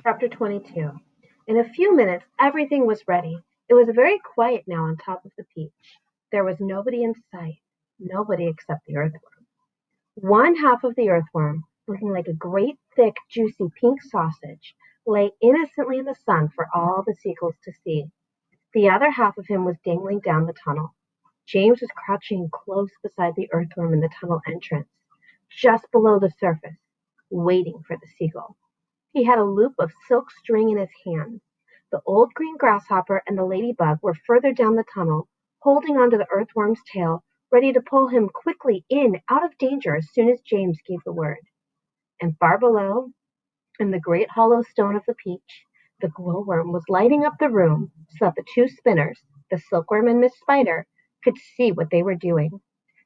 Chapter 22. In a few minutes everything was ready. It was very quiet now on top of the peach. There was nobody in sight, nobody except the earthworm. One half of the earthworm, looking like a great thick juicy pink sausage, lay innocently in the sun for all the seagulls to see. The other half of him was dangling down the tunnel. James was crouching close beside the earthworm in the tunnel entrance, just below the surface, waiting for the seagull. He had a loop of silk string in his hand. The old green grasshopper and the ladybug were further down the tunnel, holding onto the earthworm's tail, ready to pull him quickly in out of danger as soon as James gave the word. And far below, in the great hollow stone of the peach, the glowworm was lighting up the room so that the two spinners, the silkworm and Miss Spider, could see what they were doing.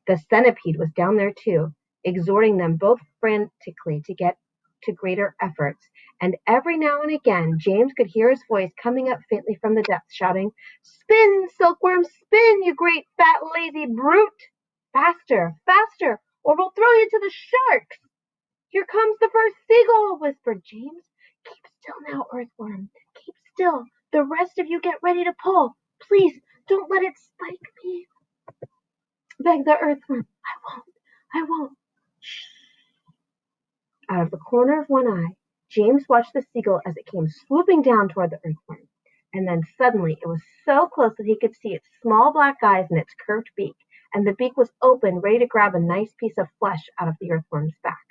The centipede was down there too, exhorting them both frantically to get to greater efforts, and every now and again James could hear his voice coming up faintly from the depths, shouting, "Spin, silkworm, spin, you great fat lazy brute! Faster, faster, or we'll throw you to the sharks!" "Here comes the first seagull," whispered James. "Keep still now, earthworm. Keep still. The rest of you get ready to pull. Please don't let it spike me," begged the earthworm. "I won't. Shh." Out of the corner of one eye, James watched the seagull as it came swooping down toward the earthworm. And then suddenly it was so close that he could see its small black eyes and its curved beak, and the beak was open, ready to grab a nice piece of flesh out of the earthworm's back.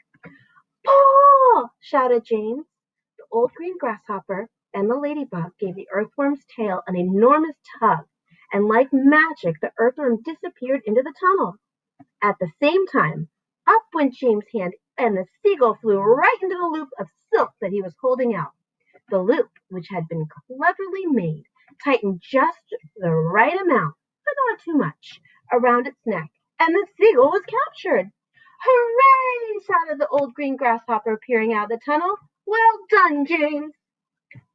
"Pull!" shouted James. The old green grasshopper and the ladybug gave the earthworm's tail an enormous tug, and like magic the earthworm disappeared into the tunnel. At the same time, up went James' hand, and the seagull flew right into the loop of silk that he was holding out. The loop, which had been cleverly made, tightened just the right amount, but not too much, around its neck, and the seagull was captured. "Hooray!" shouted the old green grasshopper, peering out of the tunnel. "Well done, James!"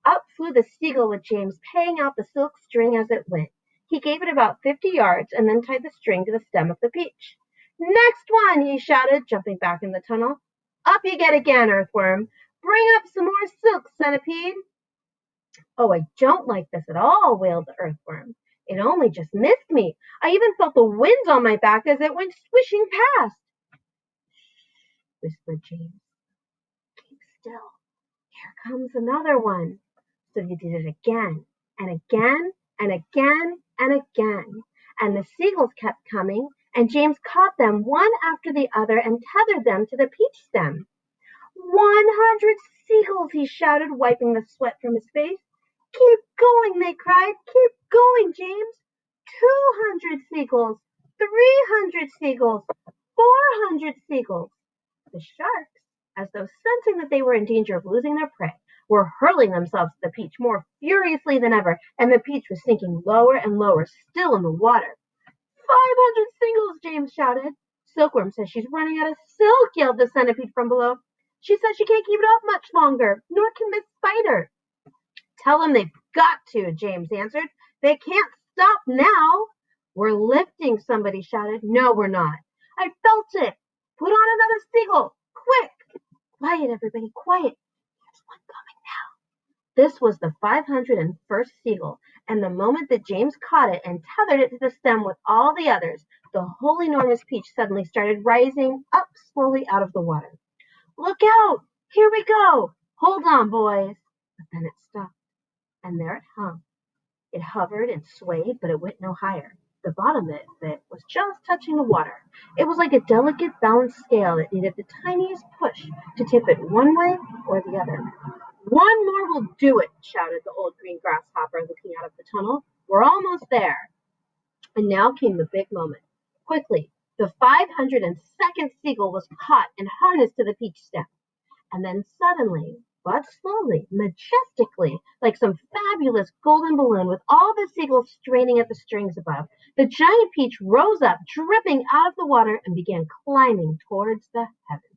Up flew the seagull with James paying out the silk string as it went. He gave it about 50 yards and then tied the string to the stem of the peach. "Next one!" he shouted, jumping back in the tunnel. "Up you get again, earthworm. Bring up some more silk, centipede." "Oh, I don't like this at all," wailed the earthworm. "It only just missed me. I even felt the wind on my back as it went swishing past." Whispered James. "Keep still. Here comes another one." So he did it again and again and again and again, and the seagulls kept coming, and James caught them one after the other and tethered them to the peach stem. "100 seagulls!" he shouted, wiping the sweat from his face. "Keep going!" they cried. "Keep going, James!" 200 seagulls! 300 seagulls! 400 seagulls! The sharks, as though sensing that they were in danger of losing their prey, were hurling themselves at the peach more furiously than ever, and the peach was sinking lower and lower still in the water. 500 seagulls! James shouted. "Silkworm says she's running out of silk," yelled the centipede from below. "She says she can't keep it up much longer, nor can Miss Spider." "Tell them they've got to," James answered. "They can't stop now." "We're lifting," somebody shouted. "No, we're not." "I felt it. Put on another seagull, quick." "Quiet, everybody, quiet. There's one coming now." This was the 501st seagull, and the moment that James caught it and tethered it to the stem with all the others, the whole enormous peach suddenly started rising up slowly out of the water. "Look out! Here we go! Hold on, boys!" But then it stopped, and there it hung. It hovered and swayed, but it went no higher. The bottom of it was just touching the water. It was like a delicate balanced scale that needed the tiniest push to tip it one way or the other. "One more will do it," shouted the old green grasshopper, looking out of the tunnel. "We're almost there." And now came the big moment. Quickly, the 502nd seagull was caught and harnessed to the peach stem. And then suddenly, but slowly, majestically, like some fabulous golden balloon with all the seagulls straining at the strings above, the giant peach rose up, dripping out of the water, and began climbing towards the heavens.